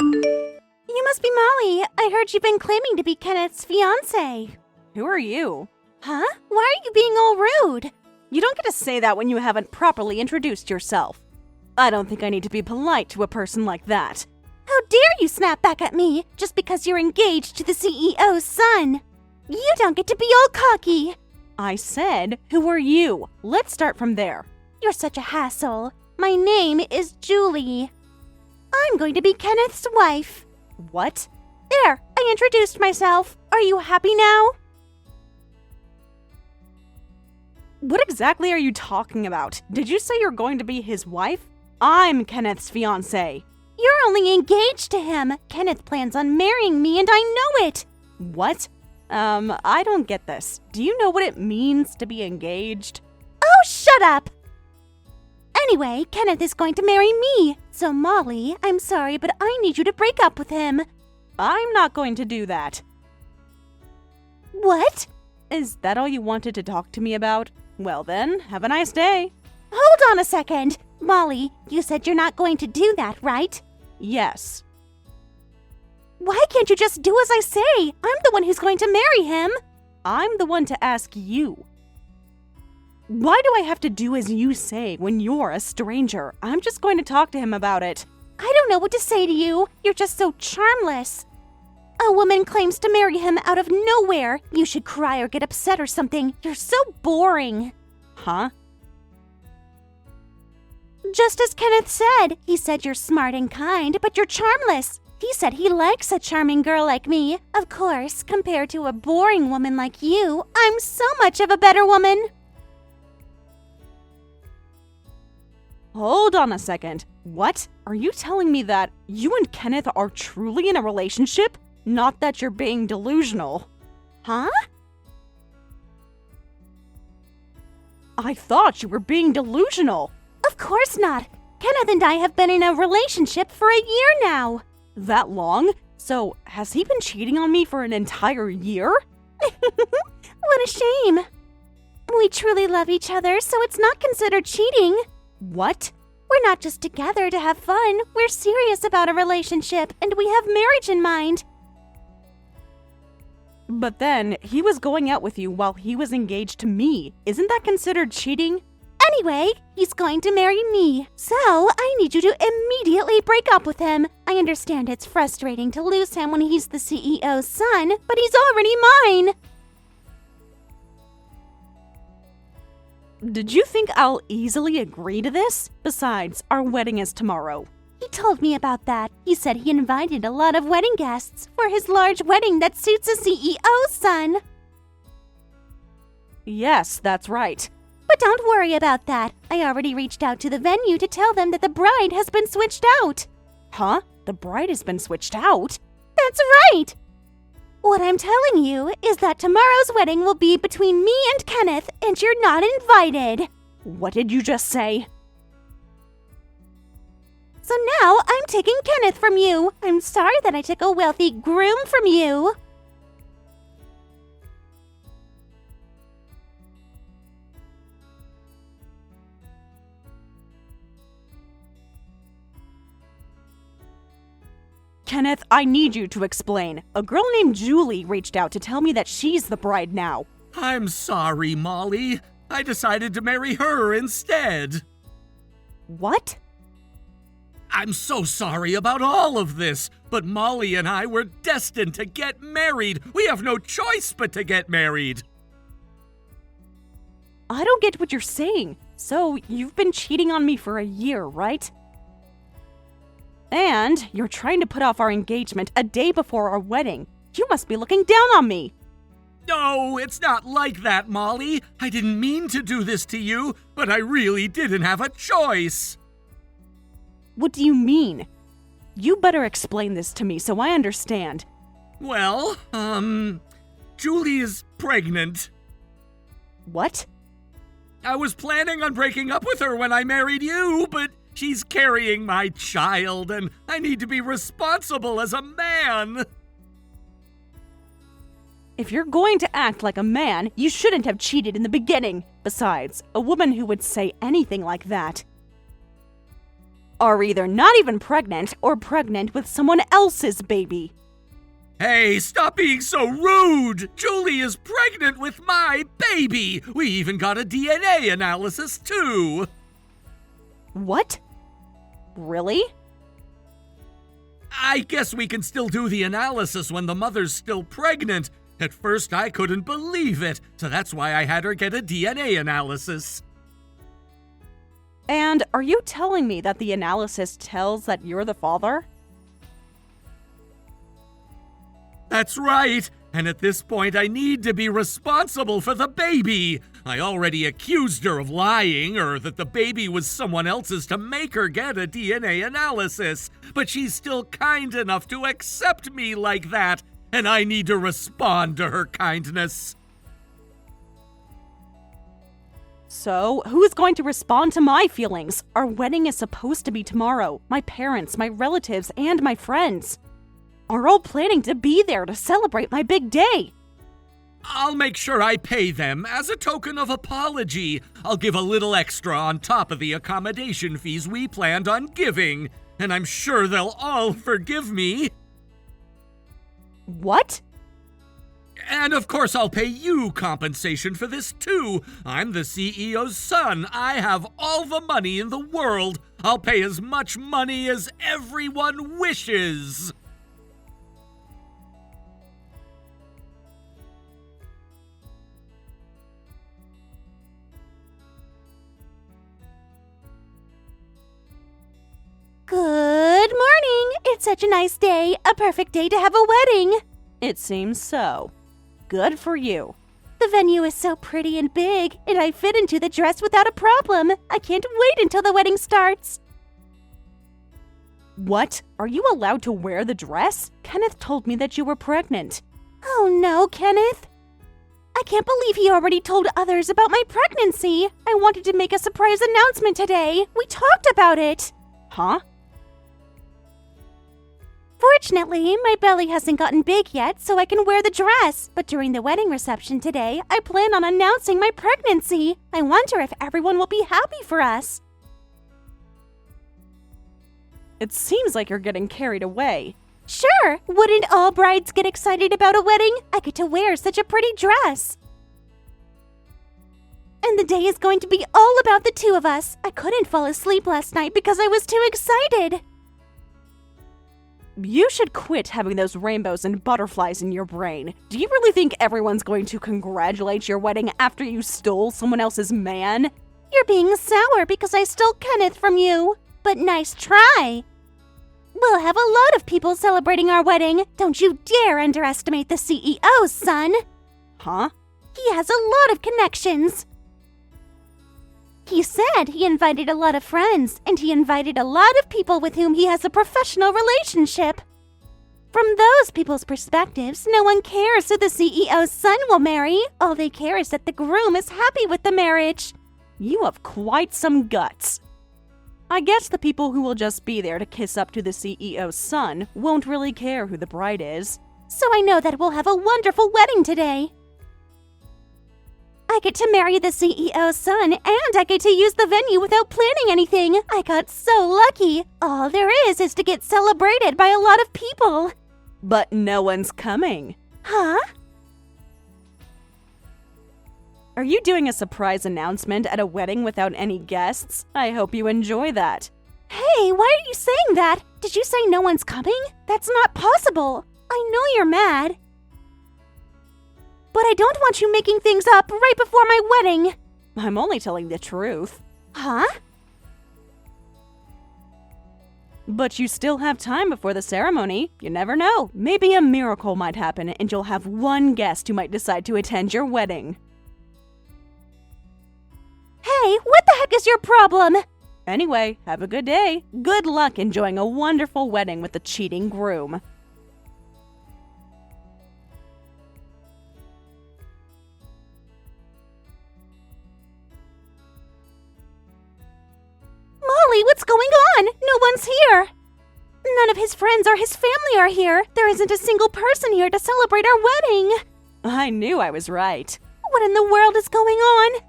You must be Molly. I heard you've been claiming to be Kenneth's fiancé. Who are you? Huh? Why are you being all rude? You don't get to say that when you haven't properly introduced yourself. I don't think I need to be polite to a person like that. How dare you snap back at me just because you're engaged to the CEO's son? You don't get to be all cocky. I said, who are you? Let's start from there. You're such a hassle. My name is Julie. I'm going to be Kenneth's wife. What? There, I introduced myself. Are you happy now? What exactly are you talking about? Did you say you're going to be his wife? I'm Kenneth's fiancé. You're only engaged to him. Kenneth plans on marrying me and I know it. What? I don't get this. Do you know what it means to be engaged? Oh, shut up! Anyway, Kenneth is going to marry me. So, Molly, I'm sorry, but I need you to break up with him. I'm not going to do that. What? Is that all you wanted to talk to me about? Well then, have a nice day. Hold on a second. Molly, you said you're not going to do that, right? Yes. Why can't you just do as I say? I'm the one who's going to marry him. I'm the one to ask you. Why do I have to do as you say when you're a stranger? I'm just going to talk to him about it. I don't know what to say to you. You're just so charmless. A woman claims to marry him out of nowhere. You should cry or get upset or something. You're so boring. Huh? Just as Kenneth said. He said you're smart and kind, but you're charmless. He said he likes a charming girl like me. Of course, compared to a boring woman like you, I'm so much of a better woman. Hold on a second. What? Are you telling me that you and Kenneth are truly in a relationship? Not that you're being delusional. Huh? I thought you were being delusional. Of course not. Kenneth and I have been in a relationship for a year now. That long? So, has he been cheating on me for an entire year? What a shame. We truly love each other, so it's not considered cheating. What? We're not just together to have fun. We're serious about a relationship, and we have marriage in mind. But then, he was going out with you while he was engaged to me. Isn't that considered cheating? Anyway, he's going to marry me. So, I need you to immediately break up with him. I understand it's frustrating to lose him when he's the CEO's son, but he's already mine. Did you think I'll easily agree to this? Besides, our wedding is tomorrow. He told me about that. He said he invited a lot of wedding guests for his large wedding that suits a CEO's son. Yes, that's right. But don't worry about that. I already reached out to the venue to tell them that the bride has been switched out. Huh? The bride has been switched out? That's right! What I'm telling you is that tomorrow's wedding will be between me and Kenneth, and you're not invited. What did you just say? So now I'm taking Kenneth from you. I'm sorry that I took a wealthy groom from you. Kenneth, I need you to explain. A girl named Julie reached out to tell me that she's the bride now. I'm sorry, Molly. I decided to marry her instead. What? I'm so sorry about all of this, but Molly and I were destined to get married. We have no choice but to get married. I don't get what you're saying. So, you've been cheating on me for a year, right? And you're trying to put off our engagement a day before our wedding. You must be looking down on me. No, it's not like that, Molly. I didn't mean to do this to you, but I really didn't have a choice. What do you mean? You better explain this to me so I understand. Well, Julie is pregnant. What? I was planning on breaking up with her when I married you, but she's carrying my child, and I need to be responsible as a man. If you're going to act like a man, you shouldn't have cheated in the beginning. Besides, a woman who would say anything like that. are either not even pregnant or pregnant with someone else's baby. Hey, stop being so rude! Julie is pregnant with my baby! We even got a DNA analysis, too! What? Really? I guess we can still do the analysis when the mother's still pregnant. At first, I couldn't believe it, so that's why I had her get a DNA analysis. And are you telling me that the analysis tells that you're the father? That's right, and at this point I need to be responsible for the baby. I already accused her of lying or that the baby was someone else's to make her get a DNA analysis, but she's still kind enough to accept me like that, and I need to respond to her kindness. So, who's going to respond to my feelings? Our wedding is supposed to be tomorrow. My parents, my relatives, and my friends are all planning to be there to celebrate my big day. I'll make sure I pay them as a token of apology. I'll give a little extra on top of the accommodation fees we planned on giving, and I'm sure they'll all forgive me. What? And of course I'll pay you compensation for this too. I'm the CEO's son. I have all the money in the world. I'll pay as much money as everyone wishes. Good morning! It's such a nice day, a perfect day to have a wedding. It seems so. Good for you. The venue is so pretty and big, and I fit into the dress without a problem. I can't wait until the wedding starts. What? Are you allowed to wear the dress? Kenneth told me that you were pregnant. Oh no, Kenneth. I can't believe he already told others about my pregnancy. I wanted to make a surprise announcement today. We talked about it. Huh? Fortunately, my belly hasn't gotten big yet, so I can wear the dress. But during the wedding reception today, I plan on announcing my pregnancy. I wonder if everyone will be happy for us. It seems like you're getting carried away. Sure, wouldn't all brides get excited about a wedding? I get to wear such a pretty dress. And the day is going to be all about the two of us. I couldn't fall asleep last night because I was too excited. You should quit having those rainbows and butterflies in your brain. Do you really think everyone's going to congratulate your wedding after you stole someone else's man? You're being sour because I stole Kenneth from you. But nice try. We'll have a lot of people celebrating our wedding. Don't you dare underestimate the CEO, son. Huh? He has a lot of connections. He said he invited a lot of friends, and he invited a lot of people with whom he has a professional relationship. From those people's perspectives, no one cares who the CEO's son will marry. All they care is that the groom is happy with the marriage. You have quite some guts. I guess the people who will just be there to kiss up to the CEO's son won't really care who the bride is. So I know that we'll have a wonderful wedding today. I get to marry the CEO's son, and I get to use the venue without planning anything. I got so lucky. All there is to get celebrated by a lot of people. But no one's coming. Huh? Are you doing a surprise announcement at a wedding without any guests? I hope you enjoy that. Hey, why are you saying that? Did you say no one's coming? That's not possible. I know you're mad. But I don't want you making things up right before my wedding. I'm only telling the truth. Huh? But you still have time before the ceremony. You never know. Maybe a miracle might happen and you'll have one guest who might decide to attend your wedding. Hey, what the heck is your problem? Anyway, have a good day. Good luck enjoying a wonderful wedding with the cheating groom. Molly, what's going on? No one's here. None of his friends or his family are here. There isn't a single person here to celebrate our wedding. I knew I was right. What in the world is going on?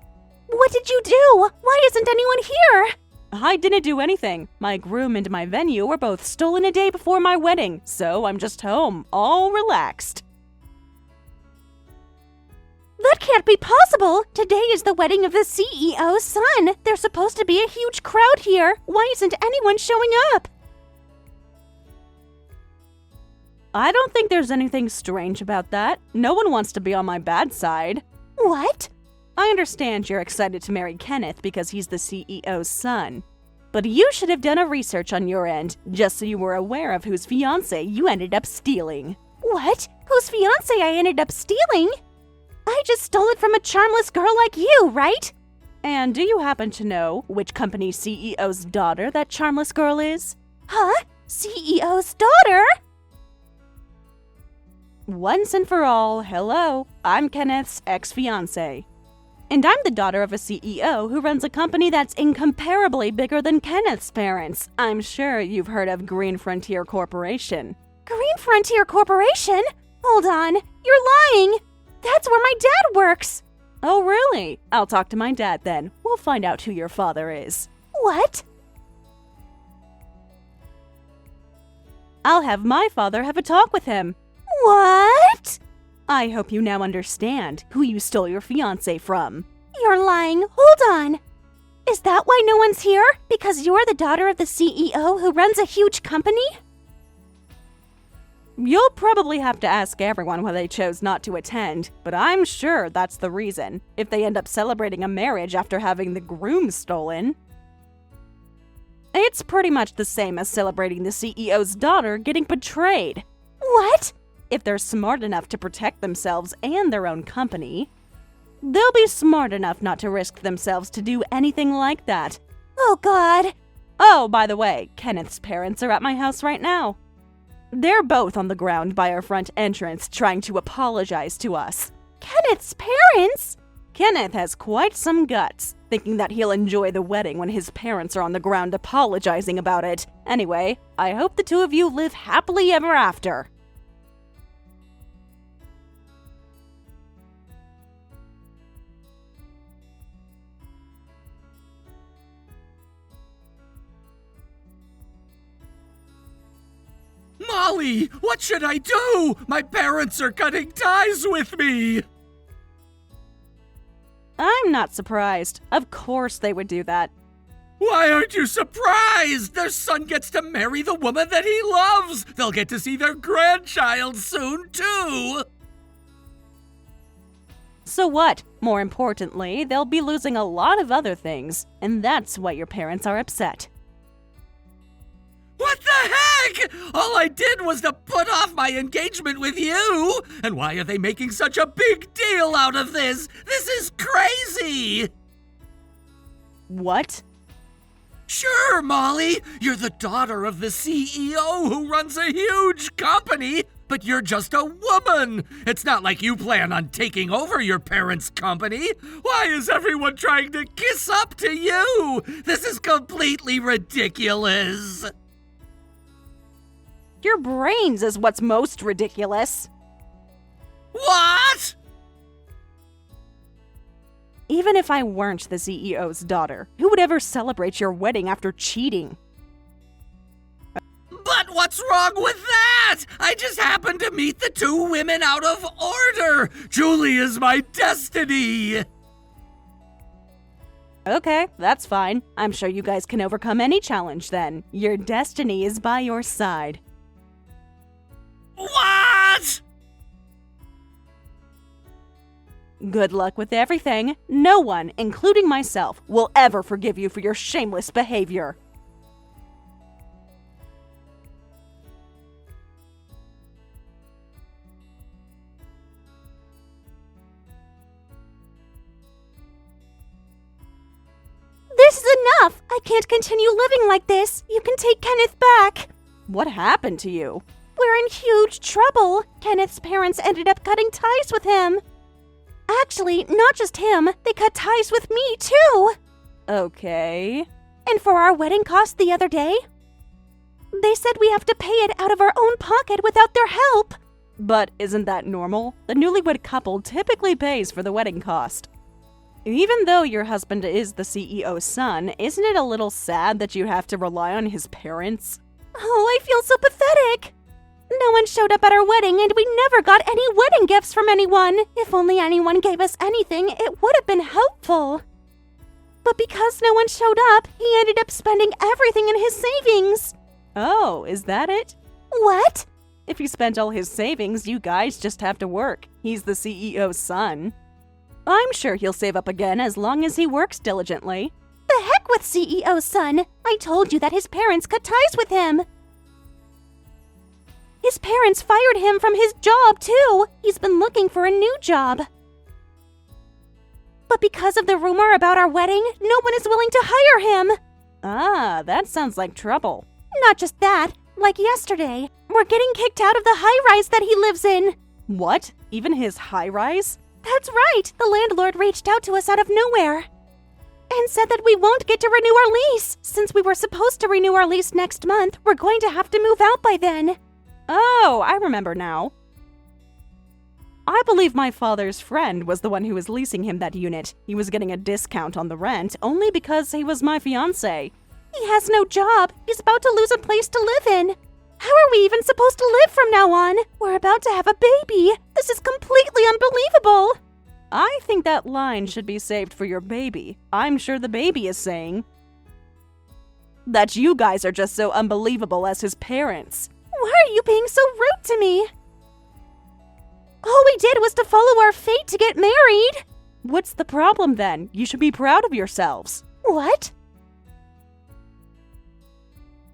What did you do? Why isn't anyone here? I didn't do anything. My groom and my venue were both stolen a day before my wedding, so I'm just home, all relaxed. That can't be possible! Today is the wedding of the CEO's son! There's supposed to be a huge crowd here! Why isn't anyone showing up? I don't think there's anything strange about that. No one wants to be on my bad side. What? I understand you're excited to marry Kenneth because he's the CEO's son. But you should have done a research on your end, just so you were aware of whose fiancé you ended up stealing. What? Whose fiancé I ended up stealing? I just stole it from a charmless girl like you, right? And do you happen to know which company CEO's daughter that charmless girl is? Huh? CEO's daughter? Once and for all, hello, I'm Kenneth's ex-fiancé. And I'm the daughter of a CEO who runs a company that's incomparably bigger than Kenneth's parents. I'm sure you've heard of Green Frontier Corporation. Green Frontier Corporation? Hold on, you're lying! That's where my dad works! Oh, really? I'll talk to my dad then. We'll find out who your father is. What? I'll have my father have a talk with him. What? I hope you now understand who you stole your fiancé from. You're lying. Hold on. Is that why no one's here? Because you're the daughter of the CEO who runs a huge company? You'll probably have to ask everyone why they chose not to attend, but I'm sure that's the reason, if they end up celebrating a marriage after having the groom stolen. It's pretty much the same as celebrating the CEO's daughter getting betrayed. What? If they're smart enough to protect themselves and their own company, they'll be smart enough not to risk themselves to do anything like that. Oh, God. Oh, by the way, Kenneth's parents are at my house right now. They're both on the ground by our front entrance trying to apologize to us. Kenneth's parents? Kenneth has quite some guts, thinking that he'll enjoy the wedding when his parents are on the ground apologizing about it. Anyway, I hope the two of you live happily ever after. Molly, what should I do? My parents are cutting ties with me. I'm not surprised. Of course they would do that. Why aren't you surprised? Their son gets to marry the woman that he loves. They'll get to see their grandchild soon, too. So what? More importantly, they'll be losing a lot of other things, and that's why your parents are upset. What the heck? All I did was to put off my engagement with you. And why are they making such a big deal out of this? This is crazy. What? Sure, Molly. You're the daughter of the CEO who runs a huge company, but you're just a woman. It's not like you plan on taking over your parents' company. Why is everyone trying to kiss up to you? This is completely ridiculous. Your brains is what's most ridiculous. What? Even if I weren't the CEO's daughter, who would ever celebrate your wedding after cheating? But what's wrong with that? I just happened to meet the two women out of order. Julie is my destiny. Okay, that's fine. I'm sure you guys can overcome any challenge then. Your destiny is by your side. What? Good luck with everything. No one, including myself, will ever forgive you for your shameless behavior. This is enough! I can't continue living like this. You can take Kenneth back. What happened to you? We're in huge trouble. Kenneth's parents ended up cutting ties with him. Actually, not just him. They cut ties with me, too. Okay. And for our wedding cost the other day, they said we have to pay it out of our own pocket without their help. But isn't that normal? The newlywed couple typically pays for the wedding cost. Even though your husband is the CEO's son, isn't it a little sad that you have to rely on his parents? Oh, I feel so pathetic. No one showed up at our wedding and we never got any wedding gifts from anyone. If only anyone gave us anything, it would have been helpful. But because no one showed up, he ended up spending everything in his savings. Oh, is that it? What? If he spent all his savings, you guys just have to work. He's the CEO's son. I'm sure he'll save up again as long as he works diligently. The heck with CEO's son! I told you that his parents cut ties with him. His parents fired him from his job, too. He's been looking for a new job. But because of the rumor about our wedding, no one is willing to hire him. Ah, that sounds like trouble. Not just that. Like yesterday, we're getting kicked out of the high-rise that he lives in. What? Even his high-rise? That's right. The landlord reached out to us out of nowhere and said that we won't get to renew our lease. Since we were supposed to renew our lease next month, we're going to have to move out by then. Oh, I remember now. I believe my father's friend was the one who was leasing him that unit. He was getting a discount on the rent only because he was my fiancé. He has no job. He's about to lose a place to live in. How are we even supposed to live from now on? We're about to have a baby. This is completely unbelievable. I think that line should be saved for your baby. I'm sure the baby is saying that you guys are just so unbelievable as his parents. Why are you being so rude to me? All we did was to follow our fate to get married. What's the problem then? You should be proud of yourselves. What?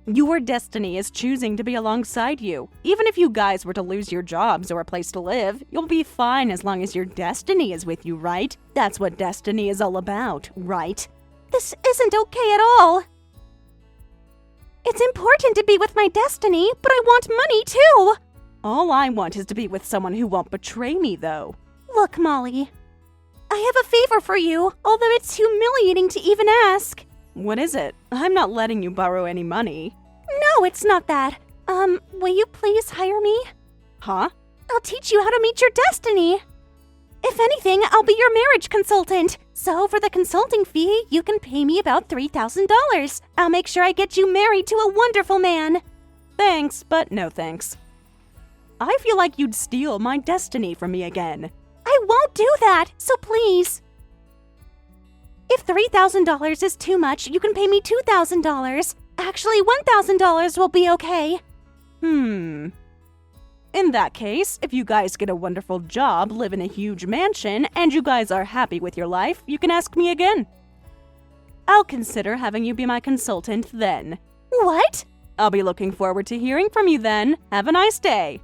Your destiny is choosing to be alongside you. Even if you guys were to lose your jobs or a place to live, you'll be fine as long as your destiny is with you, right? That's what destiny is all about, right? This isn't okay at all. It's important to be with my destiny, but I want money too. All I want is to be with someone who won't betray me, though. Look, Molly. I have a favor for you, although it's humiliating to even ask. What is it? I'm not letting you borrow any money. No, it's not that. Will you please hire me? Huh? I'll teach you how to meet your destiny. If anything, I'll be your marriage consultant. So for the consulting fee, you can pay me about $3,000. I'll make sure I get you married to a wonderful man. Thanks, but no thanks. I feel like you'd steal my destiny from me again. I won't do that, so please. If $3,000 is too much, you can pay me $2,000. Actually, $1,000 will be okay. In that case, if you guys get a wonderful job, live in a huge mansion, and you guys are happy with your life, you can ask me again. I'll consider having you be my consultant then. What? I'll be looking forward to hearing from you then. Have a nice day.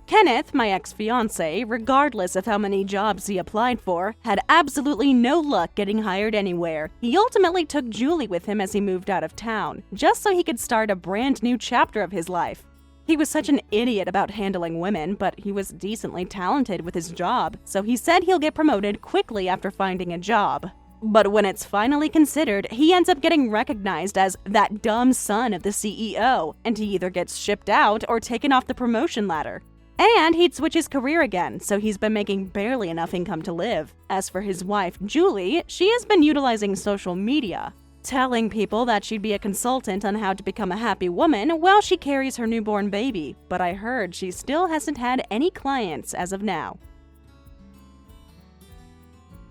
Kenneth, my ex-fiancé, regardless of how many jobs he applied for, had absolutely no luck getting hired anywhere. He ultimately took Julie with him as he moved out of town, just so he could start a brand new chapter of his life. He was such an idiot about handling women, but he was decently talented with his job, so he said he'll get promoted quickly after finding a job. But when it's finally considered, he ends up getting recognized as that dumb son of the CEO, and he either gets shipped out or taken off the promotion ladder. And he'd switch his career again, so he's been making barely enough income to live. As for his wife, Julie, she has been utilizing social media, telling people that she'd be a consultant on how to become a happy woman while she carries her newborn baby. But I heard she still hasn't had any clients as of now.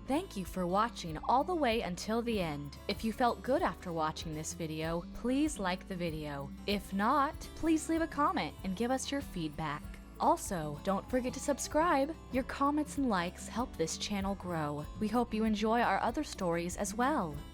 Thank you for watching all the way until the end. If you felt good after watching this video, please like the video. If not, please leave a comment and give us your feedback. Also, don't forget to subscribe. Your comments and likes help this channel grow. We hope you enjoy our other stories as well.